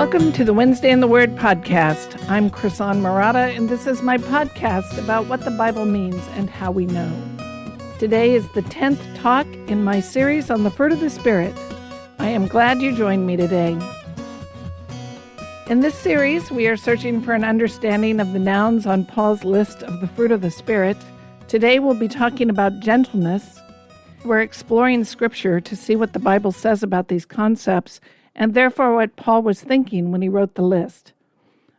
Welcome to the Wednesday in the Word podcast. I'm Chrisan Murata, and this is my podcast about what the Bible means and how we know. Today is the 10th talk in my series on the fruit of the Spirit. I am glad you joined me today. In this series, we are searching for an understanding of the nouns on Paul's list of the fruit of the Spirit. Today we'll be talking about gentleness. We're exploring Scripture to see what the Bible says about these concepts, and therefore what Paul was thinking when he wrote the list.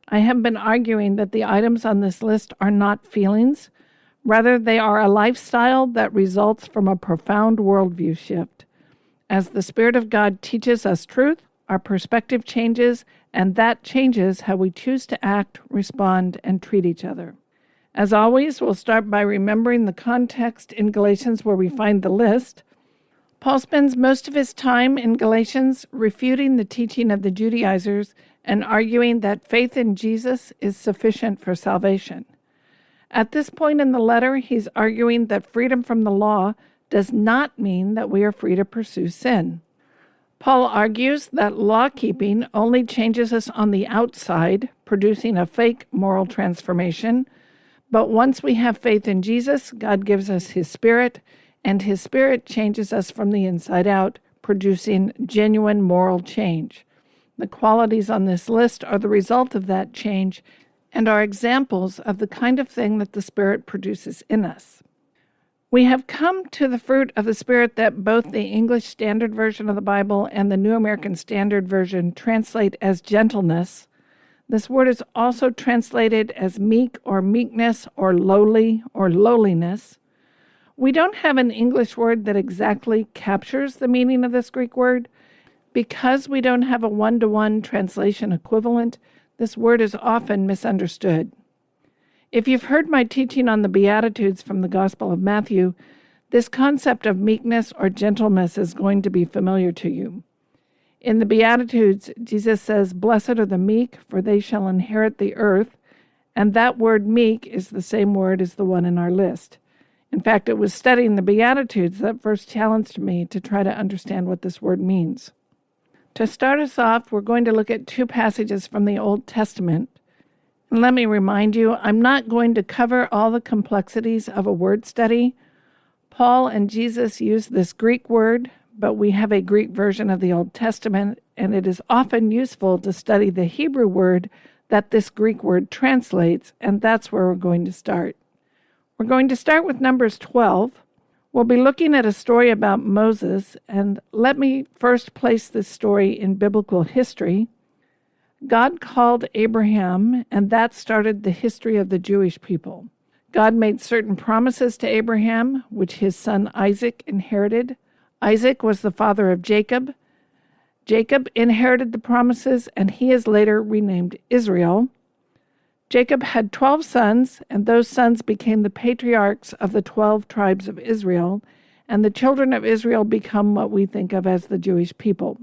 I have been arguing that the items on this list are not feelings. Rather, they are a lifestyle that results from a profound worldview shift. As the Spirit of God teaches us truth, our perspective changes, and that changes how we choose to act, respond, and treat each other. As always, we'll start by remembering the context in Galatians where we find the list. Paul spends most of his time in Galatians refuting the teaching of the Judaizers and arguing that faith in Jesus is sufficient for salvation. At this point in the letter, he's arguing that freedom from the law does not mean that we are free to pursue sin. Paul argues that law-keeping only changes us on the outside, producing a fake moral transformation. But once we have faith in Jesus, God gives us His Spirit, and His Spirit changes us from the inside out, producing genuine moral change. The qualities on this list are the result of that change and are examples of the kind of thing that the Spirit produces in us. We have come to the fruit of the Spirit that both the English Standard Version of the Bible and the New American Standard Version translate as gentleness. This word is also translated as meek or meekness or lowly or lowliness. We don't have an English word that exactly captures the meaning of this Greek word. Because we don't have a one-to-one translation equivalent, this word is often misunderstood. If you've heard my teaching on the Beatitudes from the Gospel of Matthew, this concept of meekness or gentleness is going to be familiar to you. In the Beatitudes, Jesus says, "Blessed are the meek, for they shall inherit the earth," and that word meek is the same word as the one in our list. In fact, it was studying the Beatitudes that first challenged me to try to understand what this word means. To start us off, we're going to look at two passages from the Old Testament. And let me remind you, I'm not going to cover all the complexities of a word study. Paul and Jesus used this Greek word, but we have a Greek version of the Old Testament, and it is often useful to study the Hebrew word that this Greek word translates, and that's where we're going to start. We're going to start with Numbers 12. We'll be looking at a story about Moses, and let me first place this story in biblical history. God called Abraham, and that started the history of the Jewish people. God made certain promises to Abraham, which his son Isaac inherited. Isaac was the father of Jacob. Jacob inherited the promises, and he is later renamed Israel. Jacob had 12 sons, and those sons became the patriarchs of the 12 tribes of Israel, and the children of Israel become what we think of as the Jewish people.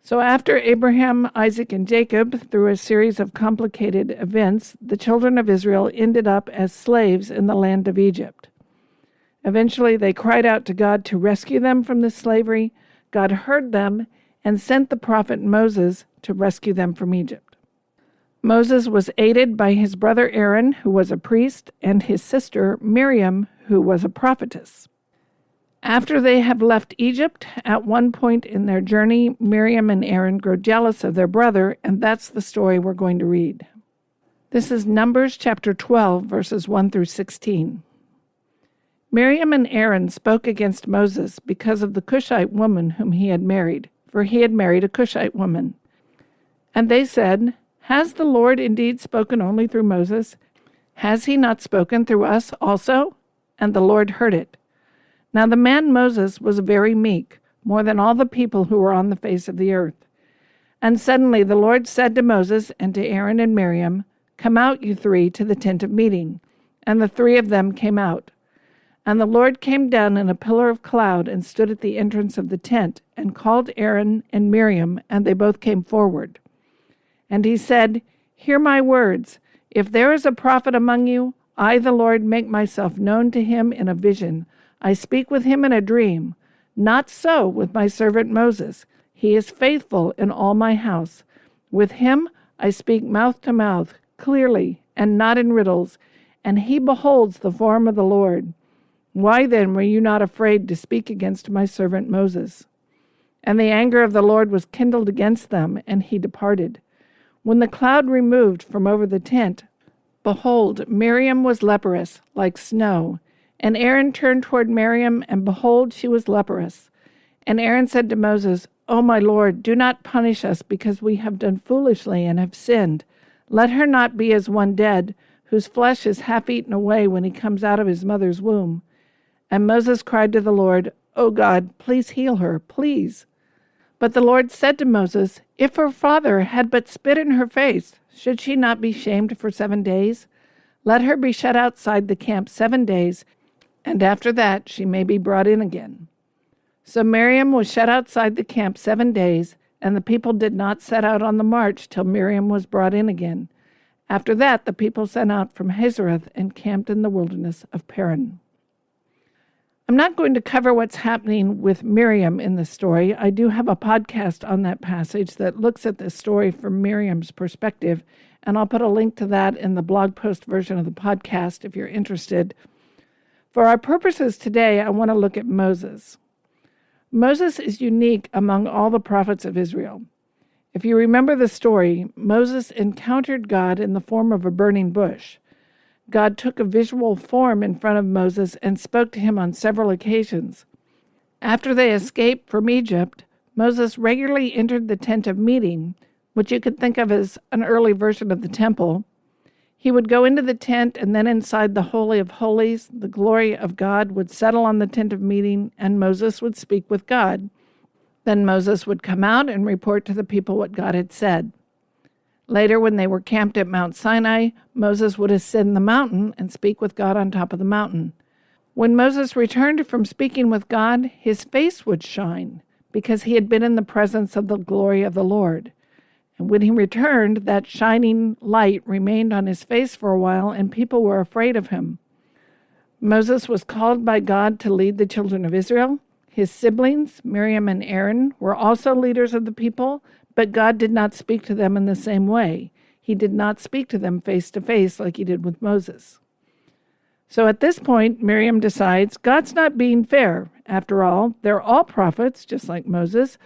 So after Abraham, Isaac, and Jacob, through a series of complicated events, the children of Israel ended up as slaves in the land of Egypt. Eventually, they cried out to God to rescue them from this slavery. God heard them and sent the prophet Moses to rescue them from Egypt. Moses was aided by his brother Aaron, who was a priest, and his sister Miriam, who was a prophetess. After they have left Egypt, at one point in their journey, Miriam and Aaron grow jealous of their brother, and that's the story we're going to read. This is Numbers chapter 12, verses 1 through 16. Miriam and Aaron spoke against Moses because of the Cushite woman whom he had married, for he had married a Cushite woman. And they said, "Has the Lord indeed spoken only through Moses? Has he not spoken through us also?" And the Lord heard it. Now the man Moses was very meek, more than all the people who were on the face of the earth. And suddenly the Lord said to Moses and to Aaron and Miriam, "Come out, you three, to the tent of meeting." And the three of them came out. And the Lord came down in a pillar of cloud and stood at the entrance of the tent, and called Aaron and Miriam, and they both came forward. And he said, "Hear my words. If there is a prophet among you, I, the Lord, make myself known to him in a vision. I speak with him in a dream. Not so with my servant Moses. He is faithful in all my house. With him I speak mouth to mouth, clearly, and not in riddles, and he beholds the form of the Lord. Why then were you not afraid to speak against my servant Moses?" And the anger of the Lord was kindled against them, and he departed. When the cloud removed from over the tent, behold, Miriam was leprous, like snow. And Aaron turned toward Miriam, and behold, she was leprous. And Aaron said to Moses, "O my Lord, do not punish us because we have done foolishly and have sinned. Let her not be as one dead, whose flesh is half eaten away when he comes out of his mother's womb." And Moses cried to the Lord, "O God, please heal her, please." But the Lord said to Moses, "If her father had but spit in her face, should she not be shamed for 7 days? Let her be shut outside the camp 7 days, and after that she may be brought in again." So Miriam was shut outside the camp 7 days, and the people did not set out on the march till Miriam was brought in again. After that the people set out from Hazereth and camped in the wilderness of Paran. I'm not going to cover what's happening with Miriam in this story. I do have a podcast on that passage that looks at this story from Miriam's perspective, and I'll put a link to that in the blog post version of the podcast if you're interested. For our purposes today, I want to look at Moses. Moses is unique among all the prophets of Israel. If you remember the story, Moses encountered God in the form of a burning bush. God took a visual form in front of Moses and spoke to him on several occasions. After they escaped from Egypt, Moses regularly entered the tent of meeting, which you could think of as an early version of the temple. He would go into the tent, and then inside the Holy of Holies, the glory of God would settle on the tent of meeting, and Moses would speak with God. Then Moses would come out and report to the people what God had said. Later, when they were camped at Mount Sinai, Moses would ascend the mountain and speak with God on top of the mountain. When Moses returned from speaking with God, his face would shine because he had been in the presence of the glory of the Lord. And when he returned, that shining light remained on his face for a while, and people were afraid of him. Moses was called by God to lead the children of Israel. His siblings, Miriam and Aaron, were also leaders of the people, but God did not speak to them in the same way. He did not speak to them face to face like he did with Moses. So at this point, Miriam decides God's not being fair. After all, they're all prophets, just like Moses.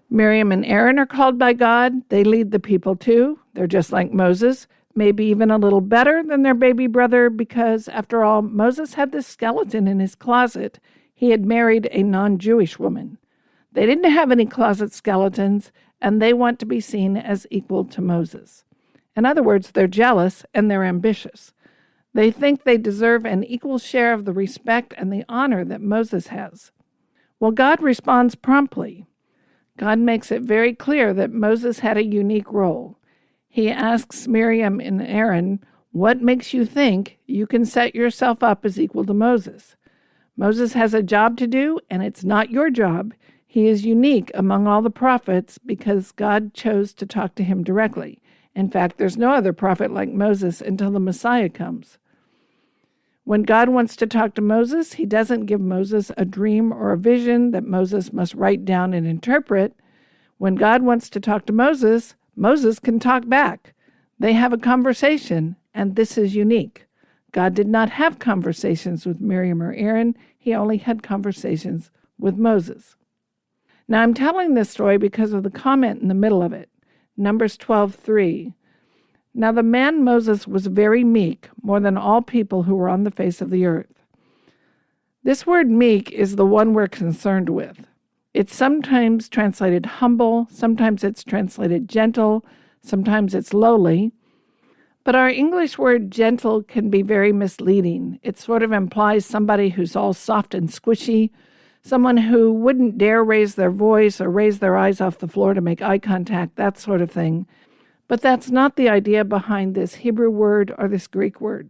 Miriam and Aaron are called by God. They lead the people too. They're just like Moses, maybe even a little better than their baby brother because, after all, Moses had this skeleton in his closet. He had married a non-Jewish woman. They didn't have any closet skeletons, and they want to be seen as equal to Moses. In other words, they're jealous and they're ambitious. They think they deserve an equal share of the respect and the honor that Moses has. Well, God responds promptly. God makes it very clear that Moses had a unique role. He asks Miriam and Aaron, "What makes you think you can set yourself up as equal to Moses? Moses has a job to do, and it's not your job. He is unique among all the prophets because God chose to talk to him directly. In fact, there's no other prophet like Moses until the Messiah comes." When God wants to talk to Moses, he doesn't give Moses a dream or a vision that Moses must write down and interpret. When God wants to talk to Moses, Moses can talk back. They have a conversation, and this is unique. God did not have conversations with Miriam or Aaron. He only had conversations with Moses. Now, I'm telling this story because of the comment in the middle of it. Numbers 12:3. Now the man Moses was very meek, more than all people who were on the face of the earth. This word meek is the one we're concerned with. It's sometimes translated humble, sometimes it's translated gentle, sometimes it's lowly. But our English word gentle can be very misleading. It sort of implies somebody who's all soft and squishy, someone who wouldn't dare raise their voice or raise their eyes off the floor to make eye contact, that sort of thing. But that's not the idea behind this Hebrew word or this Greek word.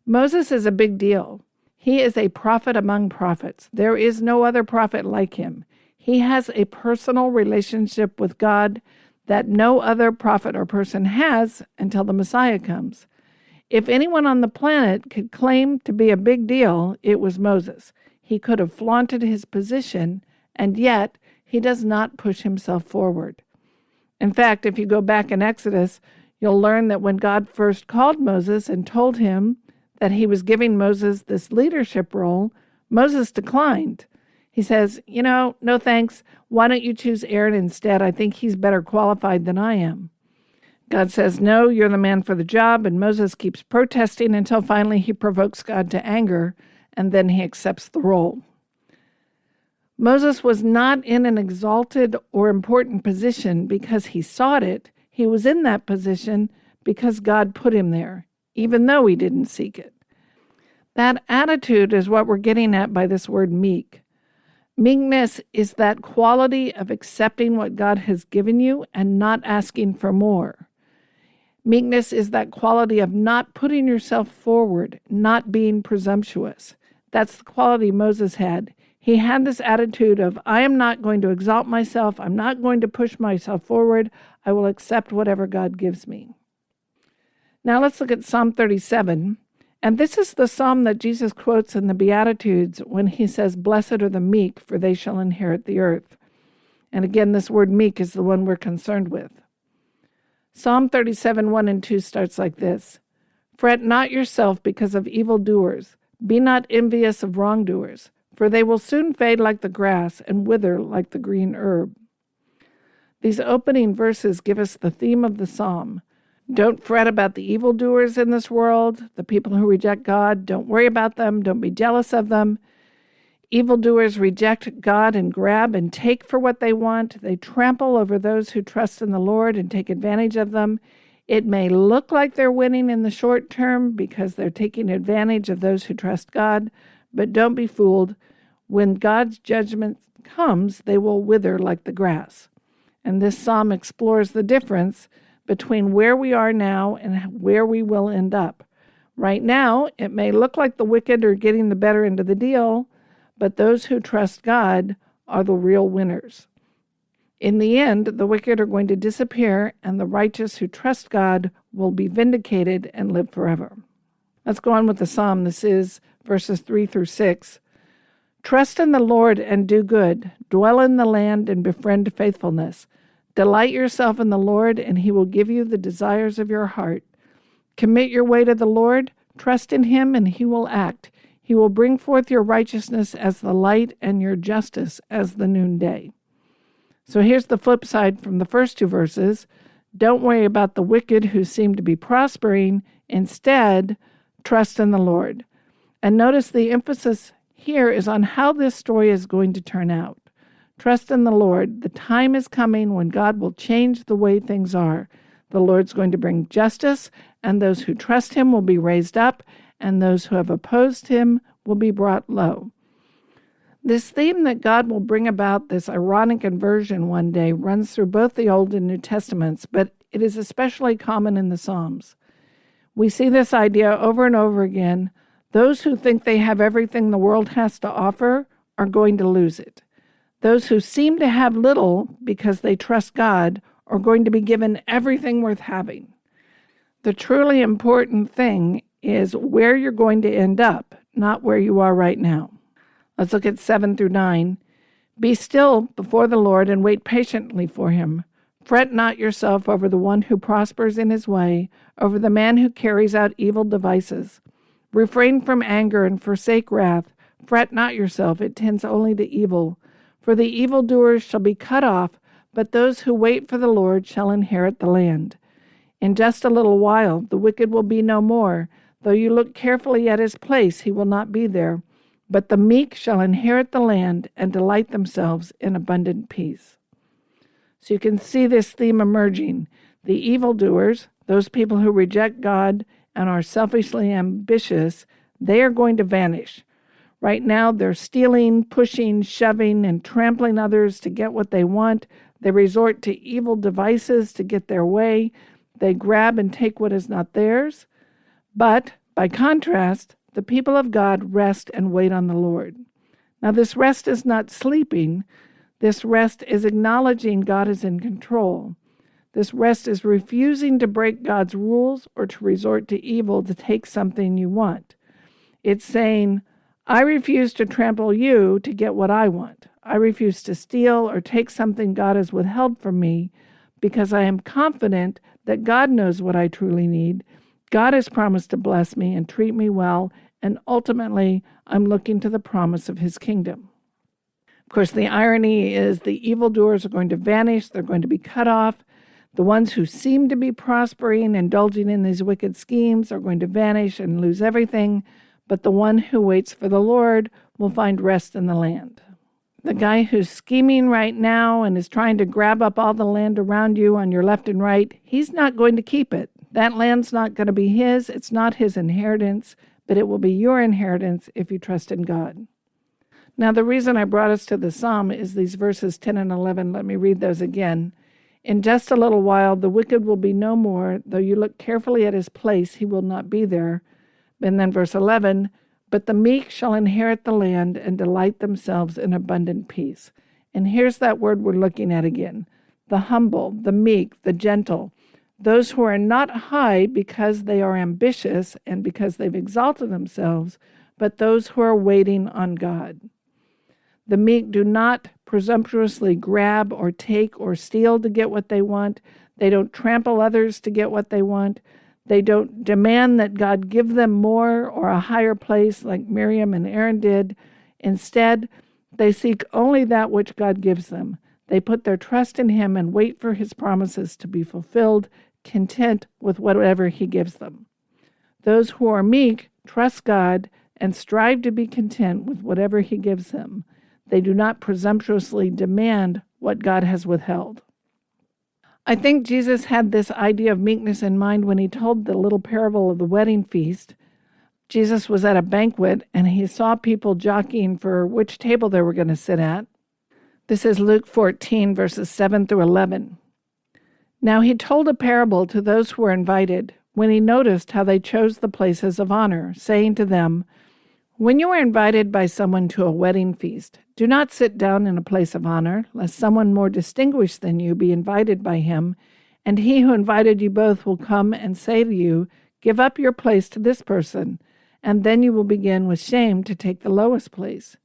Moses is a big deal. He is a prophet among prophets. There is no other prophet like him. He has a personal relationship with God that no other prophet or person has until the Messiah comes. If anyone on the planet could claim to be a big deal, it was Moses. He could have flaunted his position, and yet he does not push himself forward. In fact, if you go back in Exodus, you'll learn that when God first called Moses and told him that he was giving Moses this leadership role, Moses declined. He says, no thanks. Why don't you choose Aaron instead? I think he's better qualified than I am. God says, no, you're the man for the job, and Moses keeps protesting until finally he provokes God to anger, and then he accepts the role. Moses was not in an exalted or important position because he sought it. He was in that position because God put him there, even though he didn't seek it. That attitude is what we're getting at by this word meek. Meekness is that quality of accepting what God has given you and not asking for more. Meekness is that quality of not putting yourself forward, not being presumptuous. That's the quality Moses had. He had this attitude of, I am not going to exalt myself. I'm not going to push myself forward. I will accept whatever God gives me. Now let's look at Psalm 37. And this is the psalm that Jesus quotes in the Beatitudes when he says, blessed are the meek, for they shall inherit the earth. And again, this word meek is the one we're concerned with. Psalm 37, 1 and 2 starts like this. Fret not yourself because of evildoers. Be not envious of wrongdoers, for they will soon fade like the grass and wither like the green herb. These opening verses give us the theme of the psalm. Don't fret about the evildoers in this world, the people who reject God. Don't worry about them. Don't be jealous of them. Evildoers reject God and grab and take for what they want. They trample over those who trust in the Lord and take advantage of them. It may look like they're winning in the short term because they're taking advantage of those who trust God, but don't be fooled. When God's judgment comes, they will wither like the grass. And this psalm explores the difference between where we are now and where we will end up. Right now, it may look like the wicked are getting the better end of the deal, but those who trust God are the real winners. In the end, the wicked are going to disappear, and the righteous who trust God will be vindicated and live forever. Let's go on with the psalm. This is verses 3 through 6. Trust in the Lord and do good. Dwell in the land and befriend faithfulness. Delight yourself in the Lord, and he will give you the desires of your heart. Commit your way to the Lord. Trust in him, and he will act. He will bring forth your righteousness as the light and your justice as the noonday. So here's the flip side from the first two verses. Don't worry about the wicked who seem to be prospering. Instead, trust in the Lord. And notice the emphasis here is on how this story is going to turn out. Trust in the Lord. The time is coming when God will change the way things are. The Lord's going to bring justice, and those who trust him will be raised up, and those who have opposed him will be brought low. This theme that God will bring about this ironic inversion one day runs through both the Old and New Testaments, but it is especially common in the Psalms. We see this idea over and over again. Those who think they have everything the world has to offer are going to lose it. Those who seem to have little because they trust God are going to be given everything worth having. The truly important thing is where you're going to end up, not where you are right now. Let's look at 7 through 9. Be still before the Lord and wait patiently for him. Fret not yourself over the one who prospers in his way, over the man who carries out evil devices. Refrain from anger and forsake wrath. Fret not yourself, it tends only to evil. For the evildoers shall be cut off, but those who wait for the Lord shall inherit the land. In just a little while the wicked will be no more. Though you look carefully at his place, he will not be there. But the meek shall inherit the land and delight themselves in abundant peace. So you can see this theme emerging. The evildoers, those people who reject God and are selfishly ambitious, they are going to vanish. Right now, they're stealing, pushing, shoving, and trampling others to get what they want. They resort to evil devices to get their way. They grab and take what is not theirs. But, by contrast, the people of God rest and wait on the Lord. Now, this rest is not sleeping. This rest is acknowledging God is in control. This rest is refusing to break God's rules or to resort to evil to take something you want. It's saying, I refuse to trample you to get what I want. I refuse to steal or take something God has withheld from me, because I am confident that God knows what I truly need. God has promised to bless me and treat me well, and ultimately, I'm looking to the promise of his kingdom. Of course, the irony is the evildoers are going to vanish. They're going to be cut off. The ones who seem to be prospering, indulging in these wicked schemes, are going to vanish and lose everything. But the one who waits for the Lord will find rest in the land. The guy who's scheming right now and is trying to grab up all the land around you on your left and right, he's not going to keep it. That land's not going to be his. It's not his inheritance, but it will be your inheritance if you trust in God. Now, the reason I brought us to the psalm is these verses 10 and 11. Let me read those again. In just a little while, the wicked will be no more. Though you look carefully at his place, he will not be there. And then verse 11, but the meek shall inherit the land and delight themselves in abundant peace. And here's that word we're looking at again. The humble, the meek, the gentle. Those who are not high because they are ambitious and because they've exalted themselves, but those who are waiting on God. The meek do not presumptuously grab or take or steal to get what they want. They don't trample others to get what they want. They don't demand that God give them more or a higher place like Miriam and Aaron did. Instead, they seek only that which God gives them. They put their trust in him and wait for his promises to be fulfilled, content with whatever he gives them. Those who are meek trust God and strive to be content with whatever he gives them. They do not presumptuously demand what God has withheld. I think Jesus had this idea of meekness in mind when he told the little parable of the wedding feast. Jesus was at a banquet and he saw people jockeying for which table they were going to sit at. This is Luke 14, verses 7 through 11. Now he told a parable to those who were invited when he noticed how they chose the places of honor, saying to them, when you are invited by someone to a wedding feast, do not sit down in a place of honor, lest someone more distinguished than you be invited by him, and he who invited you both will come and say to you, give up your place to this person, and then you will begin with shame to take the lowest place.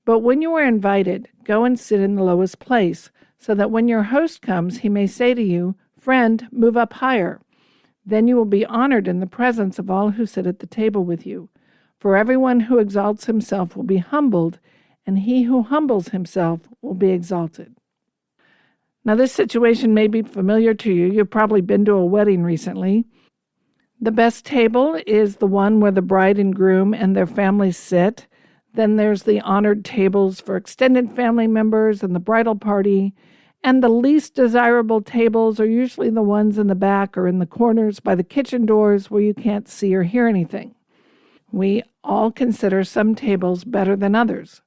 But when you are invited, go and sit in the lowest place, so that when your host comes, he may say to you, friend, move up higher. Then you will be honored in the presence of all who sit at the table with you. For everyone who exalts himself will be humbled, and he who humbles himself will be exalted. Now, this situation may be familiar to you. You've probably been to a wedding recently. The best table is the one where the bride and groom and their families sit. Then there's the honored tables for extended family members and the bridal party. And the least desirable tables are usually the ones in the back or in the corners by the kitchen doors where you can't see or hear anything. We all consider some tables better than others.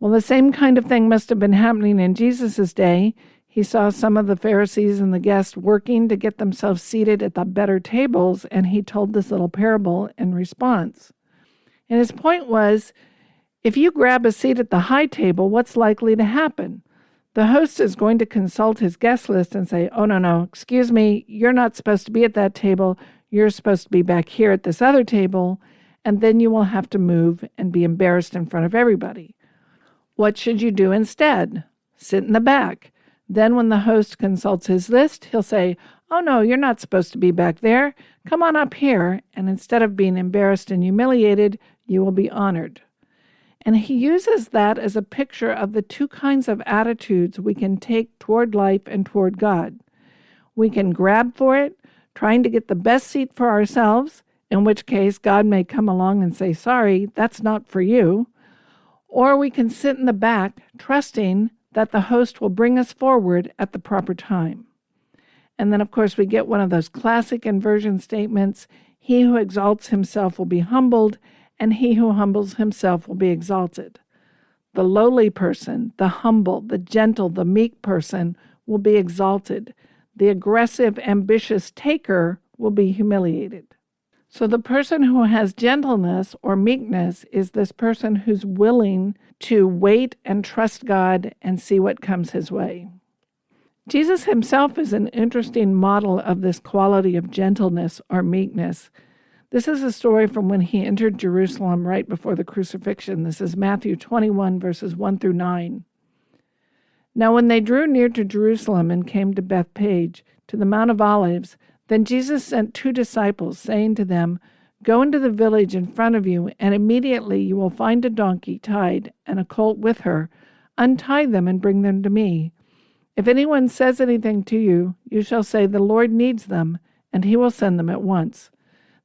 Well, the same kind of thing must have been happening in Jesus' day. He saw some of the Pharisees and the guests working to get themselves seated at the better tables, and he told this little parable in response. And his point was, if you grab a seat at the high table, what's likely to happen? The host is going to consult his guest list and say, oh, no, excuse me, you're not supposed to be at that table. You're supposed to be back here at this other table. And then you will have to move and be embarrassed in front of everybody. What should you do instead? Sit in the back. Then when the host consults his list, he'll say, oh no, you're not supposed to be back there. Come on up here. And instead of being embarrassed and humiliated, you will be honored. And he uses that as a picture of the two kinds of attitudes we can take toward life and toward God. We can grab for it, trying to get the best seat for ourselves, in which case God may come along and say, sorry, that's not for you. Or we can sit in the back, trusting that the host will bring us forward at the proper time. And then, of course, we get one of those classic inversion statements, he who exalts himself will be humbled, and he who humbles himself will be exalted. The lowly person, the humble, the gentle, the meek person will be exalted. The aggressive, ambitious taker will be humiliated. So the person who has gentleness or meekness is this person who's willing to wait and trust God and see what comes his way. Jesus himself is an interesting model of this quality of gentleness or meekness. This is a story from when he entered Jerusalem right before the crucifixion. This is Matthew 21, verses 1 through 9. Now when they drew near to Jerusalem and came to Bethpage, to the Mount of Olives, then Jesus sent 2 disciples, saying to them, Go into the village in front of you, and immediately you will find a donkey tied and a colt with her. Untie them and bring them to me. If anyone says anything to you, you shall say, The Lord needs them, and he will send them at once.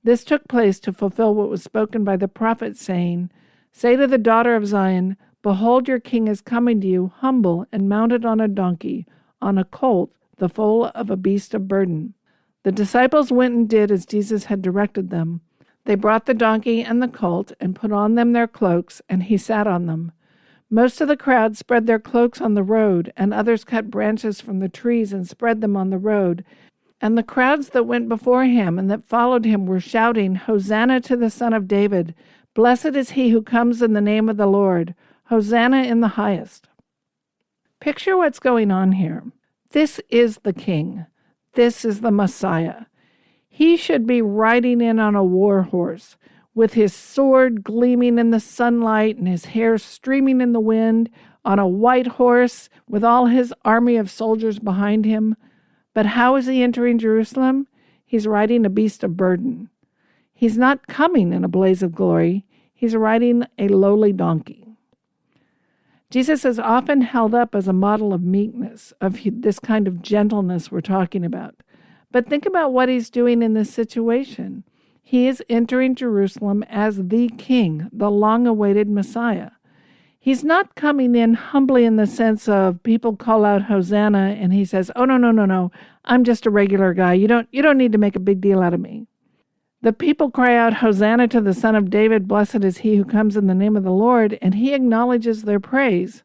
This took place to fulfill what was spoken by the prophet, saying, Say to the daughter of Zion, Behold, your king is coming to you, humble and mounted on a donkey, on a colt, the foal of a beast of burden. The disciples went and did as Jesus had directed them. They brought the donkey and the colt and put on them their cloaks, and he sat on them. Most of the crowd spread their cloaks on the road, and others cut branches from the trees and spread them on the road. And the crowds that went before him and that followed him were shouting, Hosanna to the Son of David! Blessed is he who comes in the name of the Lord! Hosanna in the highest! Picture what's going on here. This is the King. This is the Messiah. He should be riding in on a war horse, with his sword gleaming in the sunlight and his hair streaming in the wind, on a white horse with all his army of soldiers behind him. But how is he entering Jerusalem? He's riding a beast of burden. He's not coming in a blaze of glory. He's riding a lowly donkey. Jesus is often held up as a model of meekness, of this kind of gentleness we're talking about. But think about what he's doing in this situation. He is entering Jerusalem as the King, the long-awaited Messiah. He's not coming in humbly in the sense of people call out Hosanna and he says, Oh, no, I'm just a regular guy. You don't need to make a big deal out of me. The people cry out, Hosanna to the Son of David, blessed is he who comes in the name of the Lord, and he acknowledges their praise.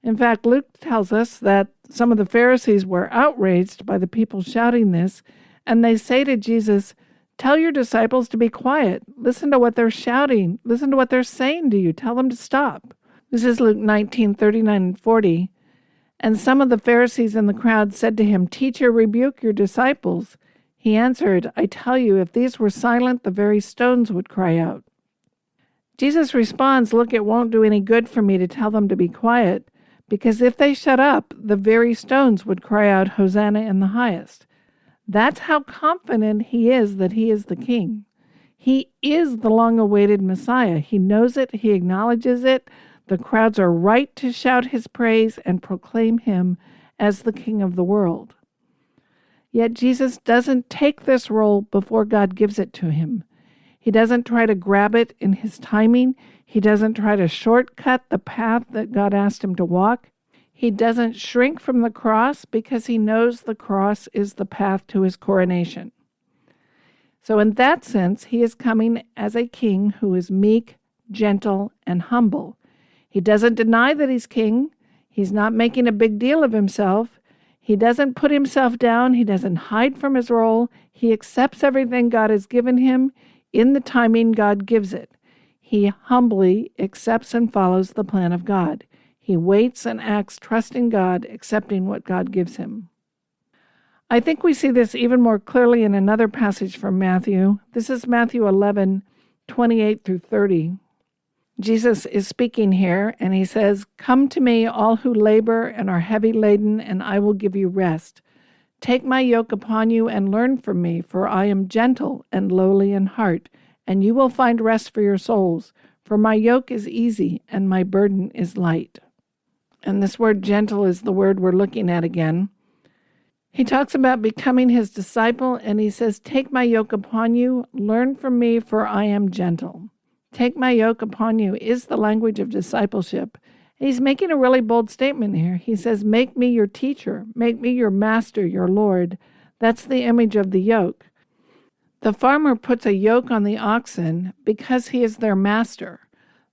In fact, Luke tells us that some of the Pharisees were outraged by the people shouting this, and they say to Jesus, Tell your disciples to be quiet. Listen to what they're shouting. Listen to what they're saying to you. Tell them to stop. This is Luke 19:39 and 40. And some of the Pharisees in the crowd said to him, Teacher, rebuke your disciples. He answered, I tell you, if these were silent, the very stones would cry out. Jesus responds, Look, it won't do any good for me to tell them to be quiet, because if they shut up, the very stones would cry out, Hosanna in the highest. That's how confident he is that he is the King. He is the long-awaited Messiah. He knows it. He acknowledges it. The crowds are right to shout his praise and proclaim him as the King of the world. Yet Jesus doesn't take this role before God gives it to him. He doesn't try to grab it in his timing. He doesn't try to shortcut the path that God asked him to walk. He doesn't shrink from the cross because he knows the cross is the path to his coronation. So in that sense, he is coming as a king who is meek, gentle, and humble. He doesn't deny that he's king. He's not making a big deal of himself. He doesn't put himself down. He doesn't hide from his role. He accepts everything God has given him in the timing God gives it. He humbly accepts and follows the plan of God. He waits and acts trusting God, accepting what God gives him. I think we see this even more clearly in another passage from Matthew. This is Matthew 11:28 through 30. Jesus is speaking here, and he says, Come to me, all who labor and are heavy laden, and I will give you rest. Take my yoke upon you and learn from me, for I am gentle and lowly in heart, and you will find rest for your souls. For my yoke is easy and my burden is light. And this word gentle is the word we're looking at again. He talks about becoming his disciple, and he says, Take my yoke upon you, learn from me, for I am gentle. Take my yoke upon you is the language of discipleship. He's making a really bold statement here. He says, Make me your teacher, make me your master, your Lord. That's the image of the yoke. The farmer puts a yoke on the oxen because he is their master.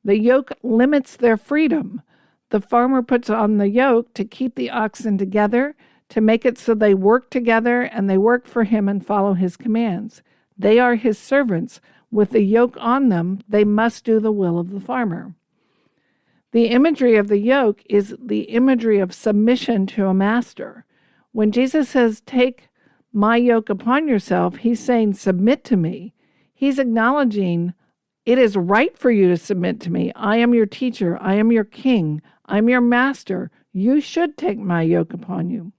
The yoke limits their freedom. The farmer puts on the yoke to keep the oxen together, to make it so they work together and they work for him and follow his commands. They are his servants. With the yoke on them, they must do the will of the farmer. The imagery of the yoke is the imagery of submission to a master. When Jesus says, Take my yoke upon yourself, he's saying, Submit to me. He's acknowledging, it is right for you to submit to me. I am your teacher. I am your king. I'm your master. You should take my yoke upon you.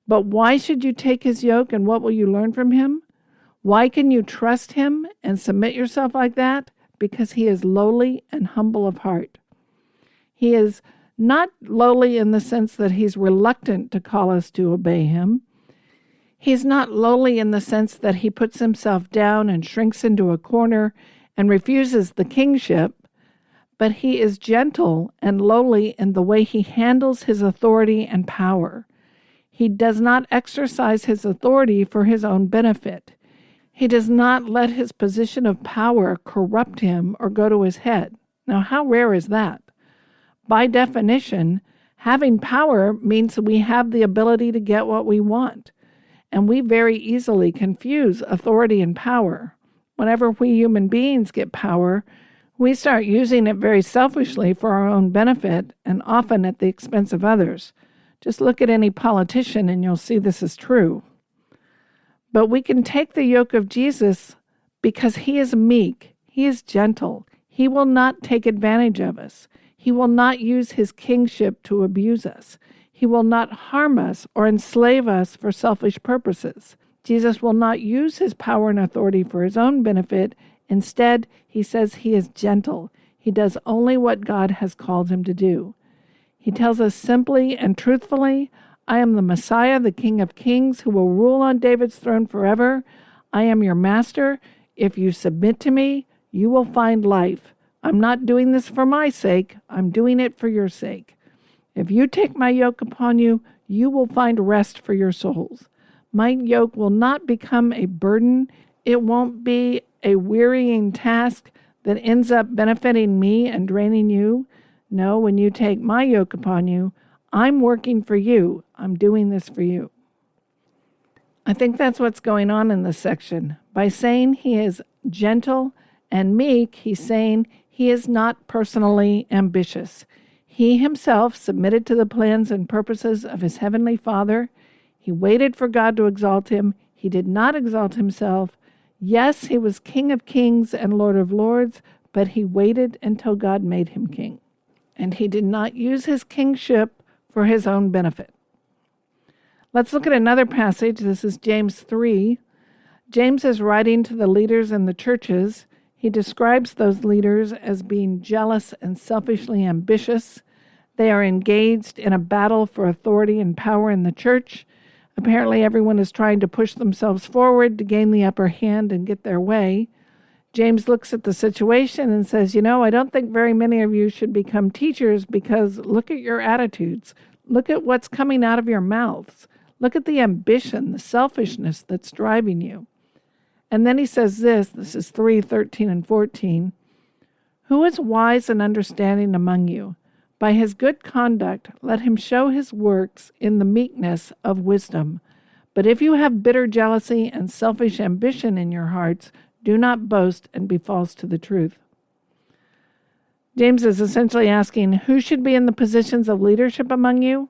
But why should you take his yoke, and what will you learn from him? Why can you trust him and submit yourself like that? Because he is lowly and humble of heart. He is not lowly in the sense that he's reluctant to call us to obey him. He's not lowly in the sense that he puts himself down and shrinks into a corner and refuses the kingship, but he is gentle and lowly in the way he handles his authority and power. He does not exercise his authority for his own benefit. He does not let his position of power corrupt him or go to his head. Now, how rare is that? By definition, having power means we have the ability to get what we want. And we very easily confuse authority and power. Whenever we human beings get power, we start using it very selfishly for our own benefit and often at the expense of others. Just look at any politician and you'll see this is true. But we can take the yoke of Jesus because he is meek, he is gentle, he will not take advantage of us. He will not use his kingship to abuse us. He will not harm us or enslave us for selfish purposes. Jesus will not use his power and authority for his own benefit. Instead, he says he is gentle. He does only what God has called him to do. He tells us simply and truthfully, I am the Messiah, the King of Kings, who will rule on David's throne forever. I am your master. If you submit to me, you will find life. I'm not doing this for my sake. I'm doing it for your sake. If you take my yoke upon you, you will find rest for your souls. My yoke will not become a burden. It won't be a wearying task that ends up benefiting me and draining you. No, when you take my yoke upon you, I'm working for you. I'm doing this for you. I think that's what's going on in this section. By saying he is gentle and meek, he's saying he is not personally ambitious. He himself submitted to the plans and purposes of his heavenly Father. He waited for God to exalt him. He did not exalt himself. Yes, he was King of Kings and Lord of Lords, but he waited until God made him king. And he did not use his kingship for his own benefit. Let's look at another passage. This is James 3. James is writing to the leaders in the churches. He describes those leaders as being jealous and selfishly ambitious. They are engaged in a battle for authority and power in the church. Apparently, everyone is trying to push themselves forward to gain the upper hand and get their way. James looks at the situation and says, I don't think very many of you should become teachers because look at your attitudes. Look at what's coming out of your mouths. Look at the ambition, the selfishness that's driving you. And then he says this is 3:13 and 14. Who is wise and understanding among you? By his good conduct, let him show his works in the meekness of wisdom. But if you have bitter jealousy and selfish ambition in your hearts, do not boast and be false to the truth. James is essentially asking, who should be in the positions of leadership among you?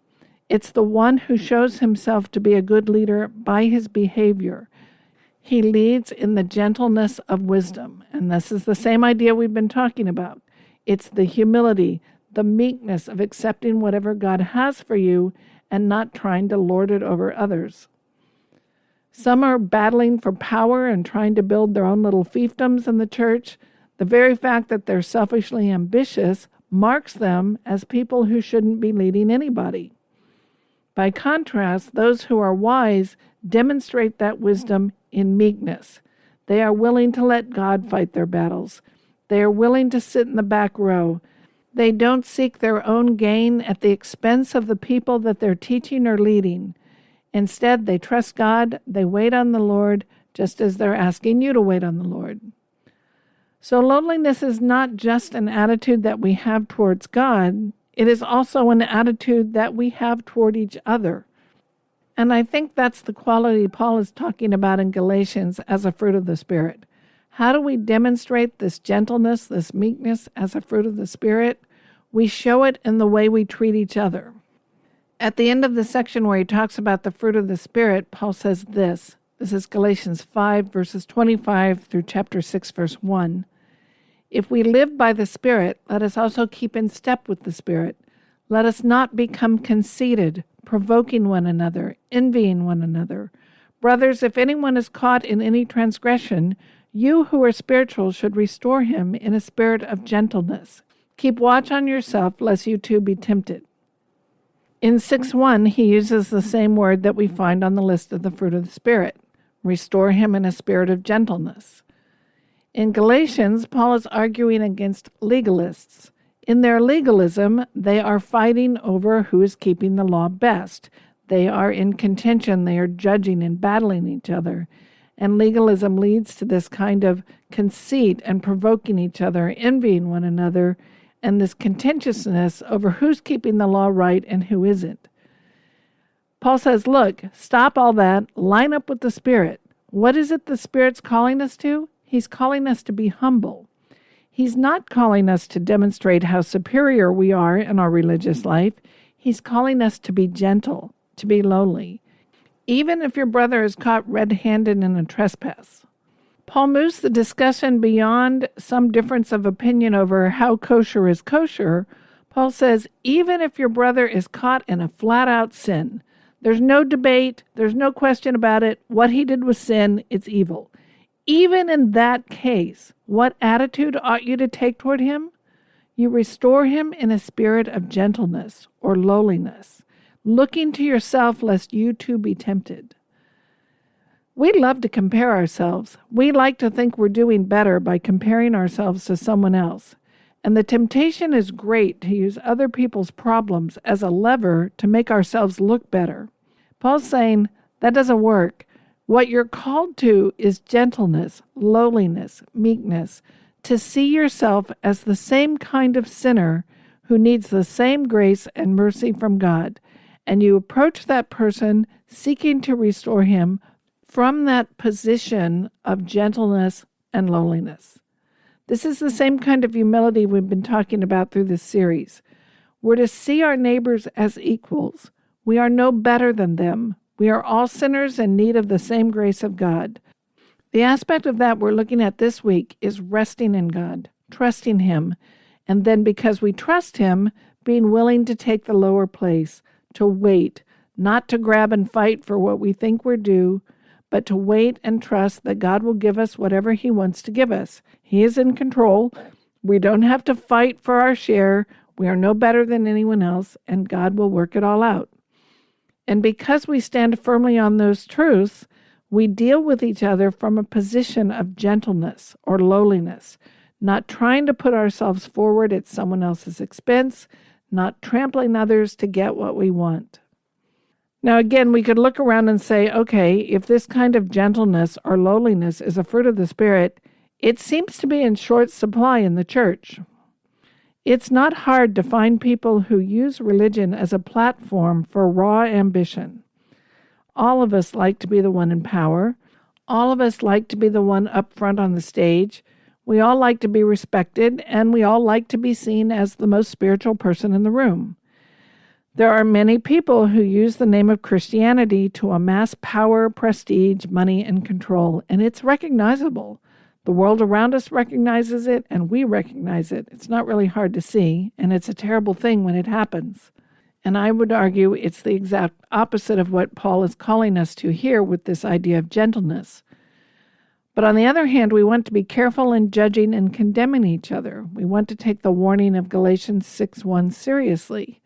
It's the one who shows himself to be a good leader by his behavior. He leads in the gentleness of wisdom. And this is the same idea we've been talking about. It's the humility, the meekness of accepting whatever God has for you and not trying to lord it over others. Some are battling for power and trying to build their own little fiefdoms in the church. The very fact that they're selfishly ambitious marks them as people who shouldn't be leading anybody. By contrast, those who are wise demonstrate that wisdom in meekness. They are willing to let God fight their battles. They are willing to sit in the back row. They don't seek their own gain at the expense of the people that they're teaching or leading. Instead, they trust God, they wait on the Lord, just as they're asking you to wait on the Lord. So lowliness is not just an attitude that we have towards God, it is also an attitude that we have toward each other. And I think that's the quality Paul is talking about in Galatians as a fruit of the Spirit. How do we demonstrate this gentleness, this meekness as a fruit of the Spirit? We show it in the way we treat each other. At the end of the section where he talks about the fruit of the Spirit, Paul says this. This is Galatians 5, verses 25 through chapter 6, verse 1. If we live by the Spirit, let us also keep in step with the Spirit. Let us not become conceited, provoking one another, envying one another. Brothers, if anyone is caught in any transgression, you who are spiritual should restore him in a spirit of gentleness. Keep watch on yourself, lest you too be tempted. In 6:1, he uses the same word that we find on the list of the fruit of the Spirit. Restore him in a spirit of gentleness. In Galatians, Paul is arguing against legalists. In their legalism, they are fighting over who is keeping the law best. They are in contention. They are judging and battling each other. And legalism leads to this kind of conceit and provoking each other, envying one another, and this contentiousness over who's keeping the law right and who isn't. Paul says, look, stop all that, line up with the Spirit. What is it the Spirit's calling us to? He's calling us to be humble. He's not calling us to demonstrate how superior we are in our religious life. He's calling us to be gentle, to be lowly, even if your brother is caught red-handed in a trespass. Paul moves the discussion beyond some difference of opinion over how kosher is kosher. Paul says, even if your brother is caught in a flat-out sin, there's no debate, there's no question about it. What he did was sin, it's evil. Even in that case, what attitude ought you to take toward him? You restore him in a spirit of gentleness or lowliness, looking to yourself lest you too be tempted. We love to compare ourselves. We like to think we're doing better by comparing ourselves to someone else. And the temptation is great to use other people's problems as a lever to make ourselves look better. Paul's saying that doesn't work. What you're called to is gentleness, lowliness, meekness, to see yourself as the same kind of sinner who needs the same grace and mercy from God. And you approach that person seeking to restore him from that position of gentleness and lowliness. This is the same kind of humility we've been talking about through this series. We're to see our neighbors as equals. We are no better than them. We are all sinners in need of the same grace of God. The aspect of that we're looking at this week is resting in God, trusting him, and then because we trust him, being willing to take the lower place, to wait, not to grab and fight for what we think we're due, but to wait and trust that God will give us whatever he wants to give us. He is in control. We don't have to fight for our share. We are no better than anyone else, and God will work it all out. And because we stand firmly on those truths, we deal with each other from a position of gentleness or lowliness, not trying to put ourselves forward at someone else's expense, not trampling others to get what we want. Now, again, we could look around and say, okay, if this kind of gentleness or lowliness is a fruit of the Spirit, it seems to be in short supply in the church. It's not hard to find people who use religion as a platform for raw ambition. All of us like to be the one in power. All of us like to be the one up front on the stage. We all like to be respected, and we all like to be seen as the most spiritual person in the room. There are many people who use the name of Christianity to amass power, prestige, money, and control, and it's recognizable. The world around us recognizes it, and we recognize it. It's not really hard to see, and it's a terrible thing when it happens. And I would argue it's the exact opposite of what Paul is calling us to here with this idea of gentleness. But on the other hand, we want to be careful in judging and condemning each other. We want to take the warning of Galatians 6:1 seriously.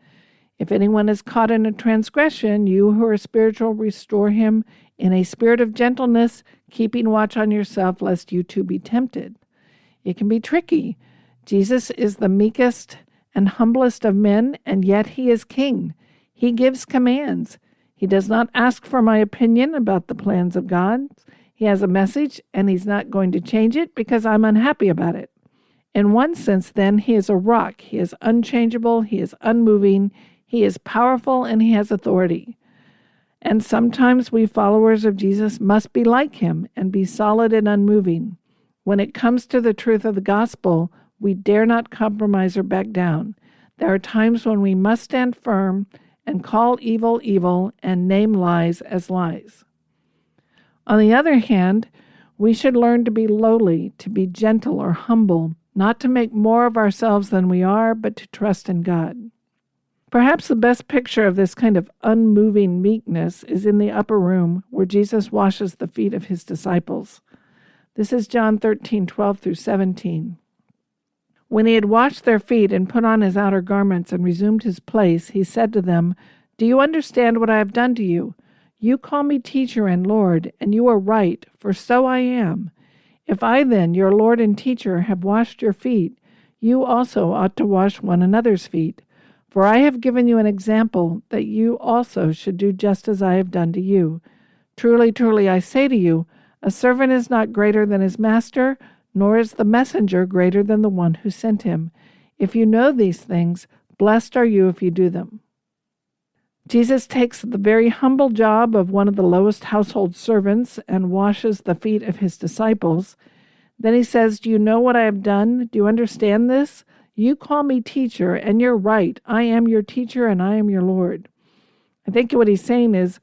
If anyone is caught in a transgression, you who are spiritual, restore him in a spirit of gentleness, keeping watch on yourself, lest you too be tempted. It can be tricky. Jesus is the meekest and humblest of men, and yet he is king. He gives commands. He does not ask for my opinion about the plans of God. He has a message, and he's not going to change it because I'm unhappy about it. In one sense, then, he is a rock. He is unchangeable. He is unmoving. He is powerful, and he has authority. And sometimes we followers of Jesus must be like him and be solid and unmoving. When it comes to the truth of the gospel, we dare not compromise or back down. There are times when we must stand firm and call evil evil and name lies as lies. On the other hand, we should learn to be lowly, to be gentle or humble, not to make more of ourselves than we are, but to trust in God. Perhaps the best picture of this kind of unmoving meekness is in the upper room where Jesus washes the feet of his disciples. This is John 13:12 through 17. When he had washed their feet and put on his outer garments and resumed his place, he said to them, "Do you understand what I have done to you? You call me teacher and Lord, and you are right, for so I am. If I then, your Lord and teacher, have washed your feet, you also ought to wash one another's feet. For I have given you an example that you also should do just as I have done to you. Truly, truly, I say to you, a servant is not greater than his master, nor is the messenger greater than the one who sent him. If you know these things, blessed are you if you do them." Jesus takes the very humble job of one of the lowest household servants and washes the feet of his disciples. Then he says, "Do you know what I have done? Do you understand this? You call me teacher, and you're right. I am your teacher, and I am your Lord." I think what he's saying is,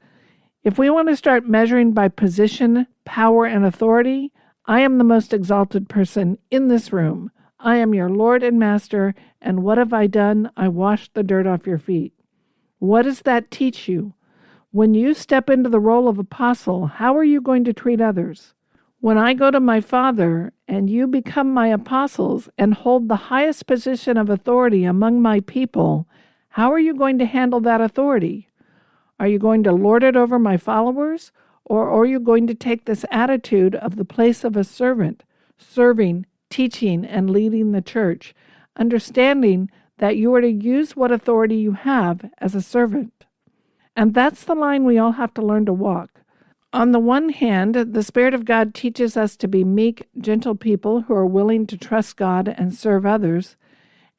if we want to start measuring by position, power, and authority, I am the most exalted person in this room. I am your Lord and Master, and what have I done? I washed the dirt off your feet. What does that teach you? When you step into the role of apostle, how are you going to treat others? When I go to my Father and you become my apostles and hold the highest position of authority among my people, how are you going to handle that authority? Are you going to lord it over my followers, or are you going to take this attitude of the place of a servant, serving, teaching, and leading the church, understanding that you are to use what authority you have as a servant? And that's the line we all have to learn to walk. On the one hand, the Spirit of God teaches us to be meek, gentle people who are willing to trust God and serve others.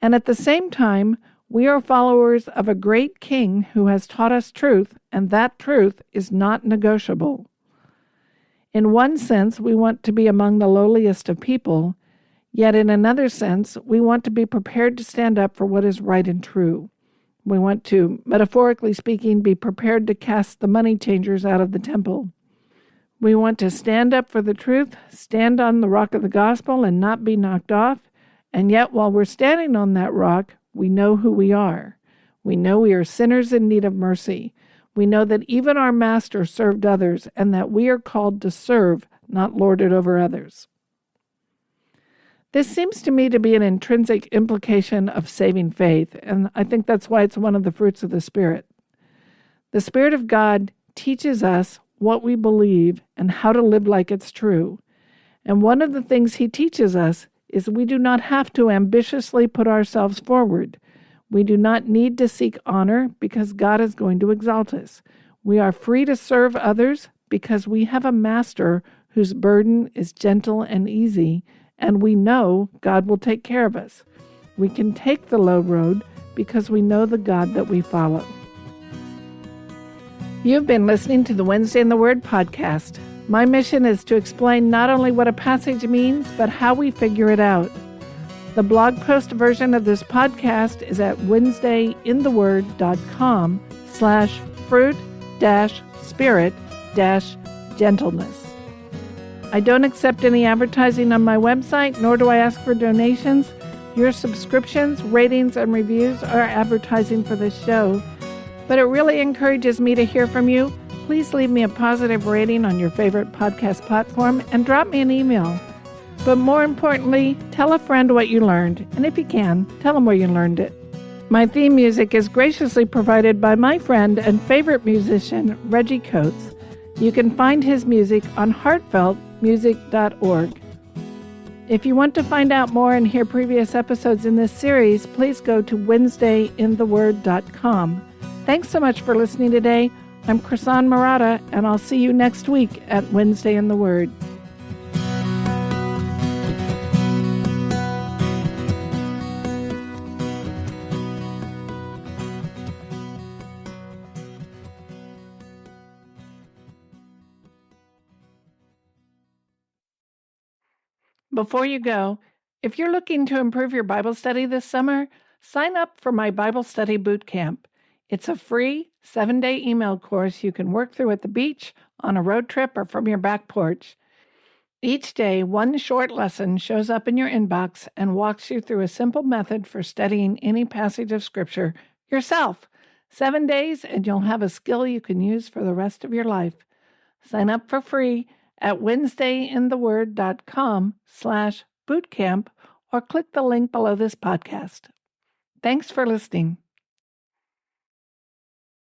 And at the same time, we are followers of a great King who has taught us truth, and that truth is not negotiable. In one sense, we want to be among the lowliest of people, yet in another sense, we want to be prepared to stand up for what is right and true. We want to, metaphorically speaking, be prepared to cast the money changers out of the temple. We want to stand up for the truth, stand on the rock of the gospel, and not be knocked off. And yet, while we're standing on that rock, we know who we are. We know we are sinners in need of mercy. We know that even our Master served others, and that we are called to serve, not lord it over others. This seems to me to be an intrinsic implication of saving faith, and I think that's why it's one of the fruits of the Spirit. The Spirit of God teaches us what we believe and how to live like it's true. And one of the things he teaches us is we do not have to ambitiously put ourselves forward. We do not need to seek honor because God is going to exalt us. We are free to serve others because we have a Master whose burden is gentle and easy, and we know God will take care of us. We can take the low road because we know the God that we follow. You've been listening to the Wednesday in the Word podcast. My mission is to explain not only what a passage means, but how we figure it out. The blog post version of this podcast is at wednesdayintheword.com/fruit-spirit-gentleness. I don't accept any advertising on my website, nor do I ask for donations. Your subscriptions, ratings, and reviews are advertising for this show. But it really encourages me to hear from you. Please leave me a positive rating on your favorite podcast platform and drop me an email. But more importantly, tell a friend what you learned. And if you can, tell them where you learned it. My theme music is graciously provided by my friend and favorite musician, Reggie Coates. You can find his music on heartfeltmusic.org. If you want to find out more and hear previous episodes in this series, please go to wednesdayintheword.com. Thanks so much for listening today. I'm Chrisan Murata, and I'll see you next week at Wednesday in the Word. Before you go, if you're looking to improve your Bible study this summer, sign up for my Bible Study Boot Camp. It's a free 7-day email course you can work through at the beach, on a road trip, or from your back porch. Each day, one short lesson shows up in your inbox and walks you through a simple method for studying any passage of Scripture yourself. 7 days and you'll have a skill you can use for the rest of your life. Sign up for free at wednesdayintheword.com/bootcamp or click the link below this podcast. Thanks for listening.